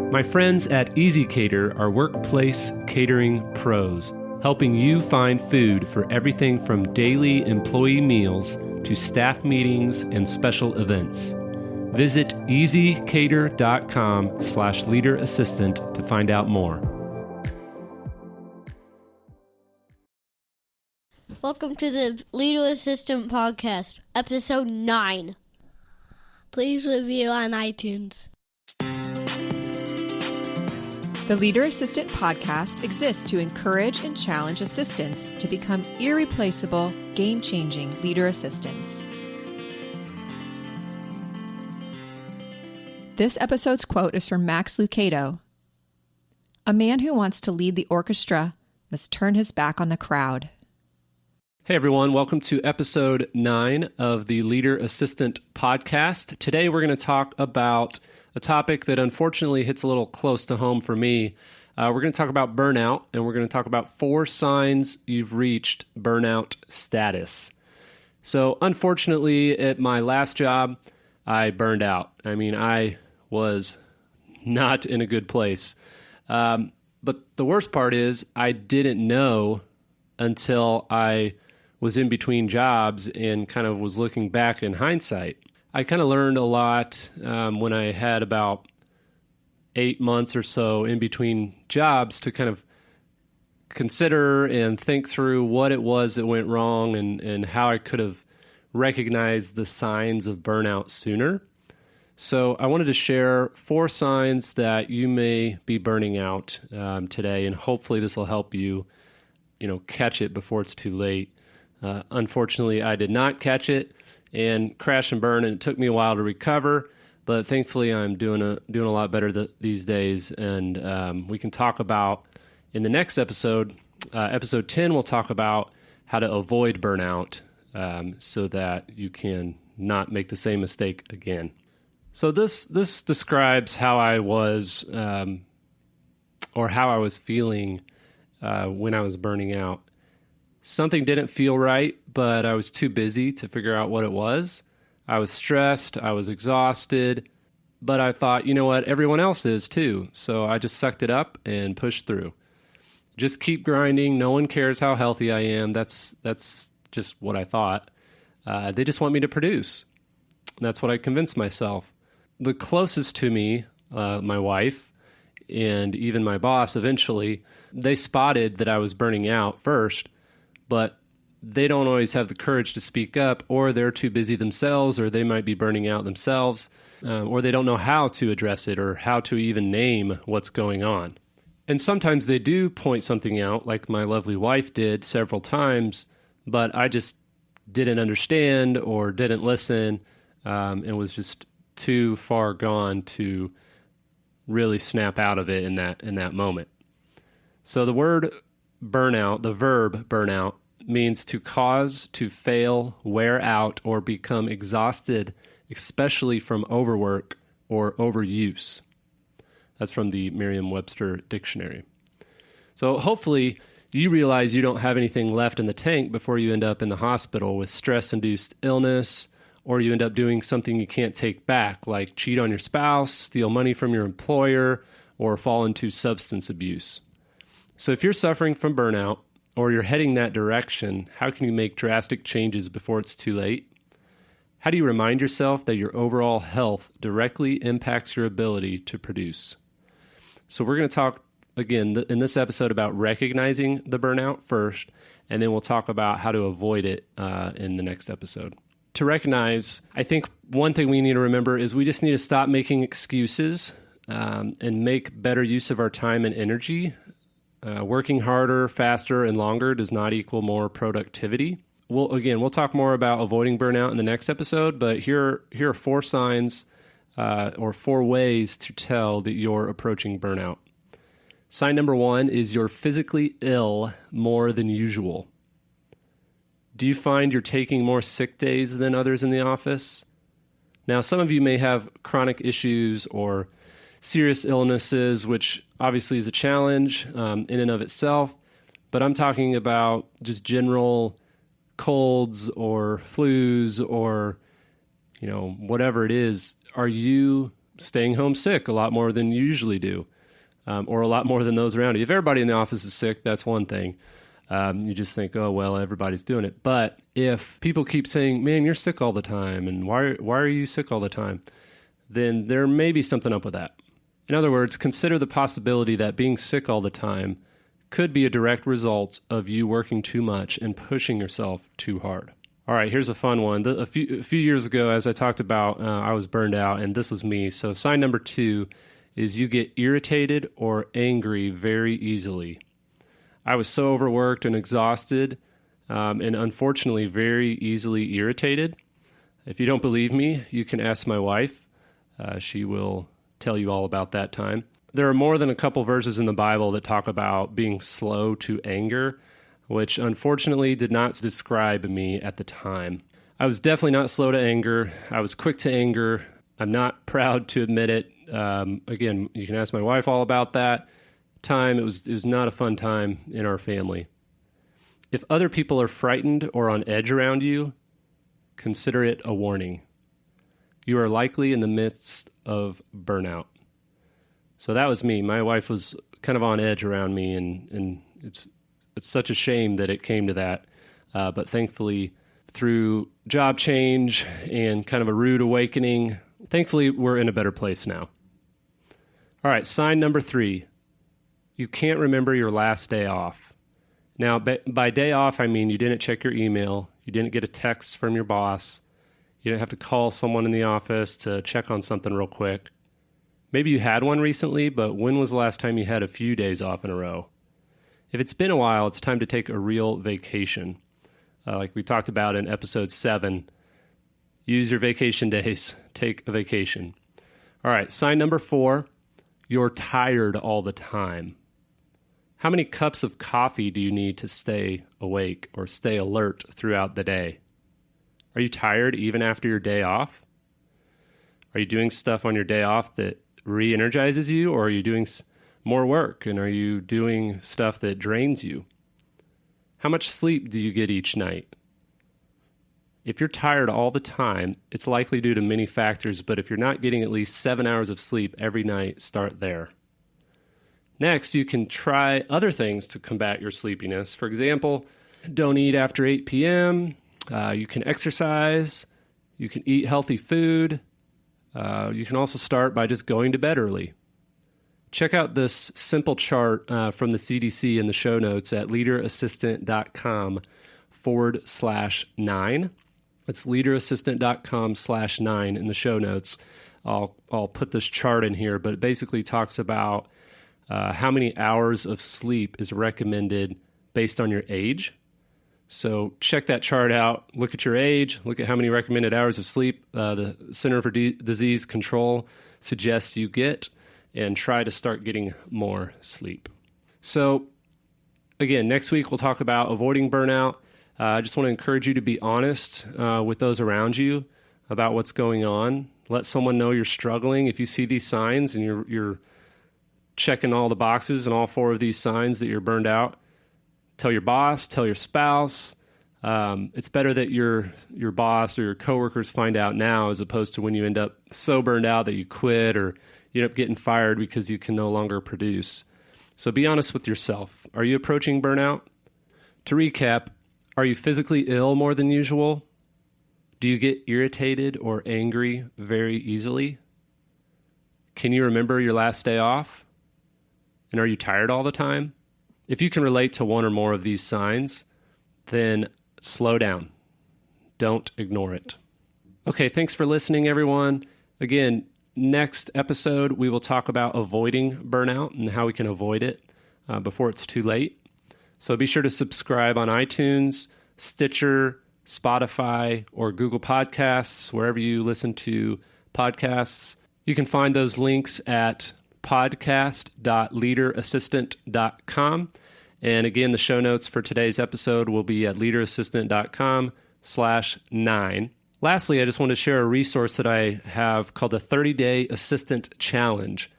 My friends at Easy Cater are workplace catering pros, helping you find food for everything from daily employee meals to staff meetings and special events. Visit easycater.com/leaderassistant to find out more. Welcome to the Leader Assistant Podcast, Episode 9. Please review on iTunes. The Leader Assistant Podcast exists to encourage and challenge assistants to become irreplaceable, game-changing leader assistants. This episode's quote is from Max Lucado. "A man who wants to lead the orchestra must turn his back on the crowd." Hey everyone, welcome to episode 9 of the Leader Assistant Podcast. Today we're going to talk about a topic that unfortunately hits a little close to home for me. We're going to talk about burnout, and we're going to talk about 4 signs you've reached burnout status. So unfortunately, at my last job, I burned out. I was not in a good place. But the worst part is I didn't know until I was in between jobs and kind of was looking back in hindsight. I kind of learned a lot when I had about 8 months or so in between jobs to kind of consider and think through what it was that went wrong and how I could have recognized the signs of burnout sooner. So I wanted to share 4 signs that you may be burning out today, and hopefully this will help you, catch it before it's too late. Unfortunately, I did not catch it and crash and burn, and it took me a while to recover, but thankfully I'm doing a lot better these days, and we can talk about, in the next episode, episode 10, we'll talk about how to avoid burnout so that you can not make the same mistake again. So this describes how I was, or how I was feeling when I was burning out. Something didn't feel right, but I was too busy to figure out what it was. I was stressed, I was exhausted, but I thought, you know what, everyone else is too. So I just sucked it up and pushed through. Just keep grinding. No one cares how healthy I am. That's just what I thought. They just want me to produce. That's what I convinced myself. The closest to me, my wife, and even my boss eventually, they spotted that I was burning out first, but they don't always have the courage to speak up, or they're too busy themselves, or they might be burning out themselves, or they don't know how to address it or how to even name what's going on. And sometimes they do point something out, like my lovely wife did several times, but I just didn't understand or didn't listen, and was just too far gone to really snap out of it in that moment. So the word burnout, the verb burnout, means to cause to fail, wear out, or become exhausted, especially from overwork or overuse. That's from the Merriam-Webster dictionary. So hopefully you realize you don't have anything left in the tank before you end up in the hospital with stress-induced illness, or you end up doing something you can't take back, like cheat on your spouse, steal money from your employer, or fall into substance abuse. So if you're suffering from burnout, or you're heading that direction, how can you make drastic changes before it's too late? How do you remind yourself that your overall health directly impacts your ability to produce? So we're going to talk, again, in this episode about recognizing the burnout first, and then we'll talk about how to avoid it in the next episode. To recognize, I think one thing we need to remember is we just need to stop making excuses and make better use of our time and energy. Working harder, faster, and longer does not equal more productivity. We'll talk more about avoiding burnout in the next episode, but here are 4 signs or 4 ways to tell that you're approaching burnout. Sign number 1 is you're physically ill more than usual. Do you find you're taking more sick days than others in the office? Now, some of you may have chronic issues or serious illnesses, which obviously is a challenge in and of itself, but I'm talking about just general colds or flus or, whatever it is. Are you staying home sick a lot more than you usually do, or a lot more than those around you. If everybody in the office is sick, that's one thing. You just think, oh, well, everybody's doing it. But if people keep saying, man, you're sick all the time, and why are you sick all the time? Then there may be something up with that. In other words, consider the possibility that being sick all the time could be a direct result of you working too much and pushing yourself too hard. All right, here's a fun one. A few years ago, as I talked about, I was burned out, and this was me. So sign number 2 is you get irritated or angry very easily. I was so overworked and exhausted, and unfortunately very easily irritated. If you don't believe me, you can ask my wife. She will tell you all about that time. There are more than a couple verses in the Bible that talk about being slow to anger, which unfortunately did not describe me at the time. I was definitely not slow to anger. I was quick to anger. I'm not proud to admit it. Again, you can ask my wife all about that time. It was not a fun time in our family. If other people are frightened or on edge around you, consider it a warning. You are likely in the midst of burnout. So that was me. My wife was kind of on edge around me, and it's such a shame that it came to that. But thankfully, through job change and kind of a rude awakening, thankfully we're in a better place now. All right, sign number 3. You can't remember your last day off. Now, by day off, I mean you didn't check your email, you didn't get a text from your boss, you didn't have to call someone in the office to check on something real quick. Maybe you had one recently, but when was the last time you had a few days off in a row? If it's been a while, it's time to take a real vacation. Like we talked about in episode 7, use your vacation days, take a vacation. All right, sign number 4, you're tired all the time. How many cups of coffee do you need to stay awake or stay alert throughout the day? Are you tired even after your day off? Are you doing stuff on your day off that re-energizes you, or are you doing more work, and are you doing stuff that drains you? How much sleep do you get each night? If you're tired all the time, it's likely due to many factors, but if you're not getting at least 7 hours of sleep every night, start there. Next, you can try other things to combat your sleepiness. For example, don't eat after 8 p.m., you can exercise, you can eat healthy food, you can also start by just going to bed early. Check out this simple chart from the CDC in the show notes at leaderassistant.com/9. It's leaderassistant.com/9 in the show notes. I'll put this chart in here, but it basically talks about how many hours of sleep is recommended based on your age. So check that chart out, look at your age, look at how many recommended hours of sleep the Center for Disease Control suggests you get, and try to start getting more sleep. So again, next week we'll talk about avoiding burnout. I just want to encourage you to be honest with those around you about what's going on. Let someone know you're struggling. If you see these signs and you're checking all the boxes and all 4 of these signs that you're burned out, tell your boss, tell your spouse. It's better that your boss or your coworkers find out now as opposed to when you end up so burned out that you quit or you end up getting fired because you can no longer produce. So be honest with yourself. Are you approaching burnout? To recap, are you physically ill more than usual? Do you get irritated or angry very easily? Can you remember your last day off? And are you tired all the time? If you can relate to one or more of these signs, then slow down. Don't ignore it. Okay, thanks for listening, everyone. Again, next episode, we will talk about avoiding burnout and how we can avoid it before it's too late. So be sure to subscribe on iTunes, Stitcher, Spotify, or Google Podcasts, wherever you listen to podcasts. You can find those links at podcast.leaderassistant.com. And again, the show notes for today's episode will be at leaderassistant.com/9. Lastly, I just want to share a resource that I have called the 30-Day Assistant Challenge.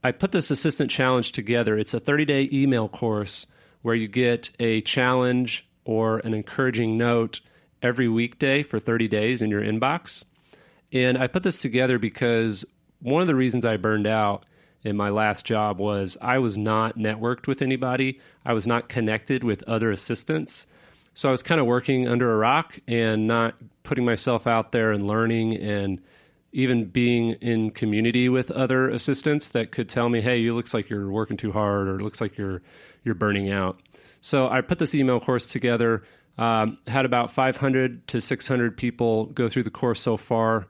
I put this Assistant Challenge together. It's a 30-day email course where you get a challenge or an encouraging note every weekday for 30 days in your inbox. And I put this together because one of the reasons I burned out in my last job was I was not networked with anybody. I was not connected with other assistants. So I was kind of working under a rock and not putting myself out there and learning and even being in community with other assistants that could tell me, hey, it looks like you're working too hard, or it looks like you're burning out. So I put this email course together, had about 500 to 600 people go through the course so far,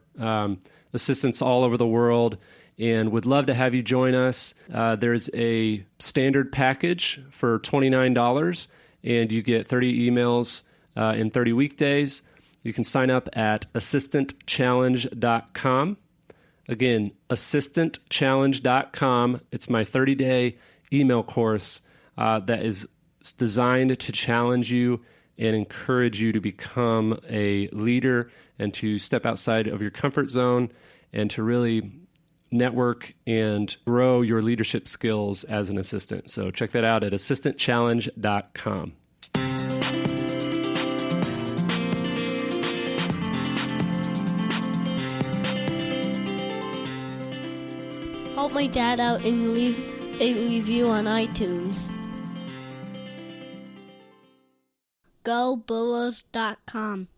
assistants all over the world, and would love to have you join us. There's a standard package for $29, and you get 30 emails in 30 weekdays. You can sign up at assistantchallenge.com. Again, assistantchallenge.com. It's my 30-day email course that is designed to challenge you and encourage you to become a leader and to step outside of your comfort zone and to really network and grow your leadership skills as an assistant. So check that out at assistantchallenge.com. Help my dad out and leave a review on iTunes. GoBulls.com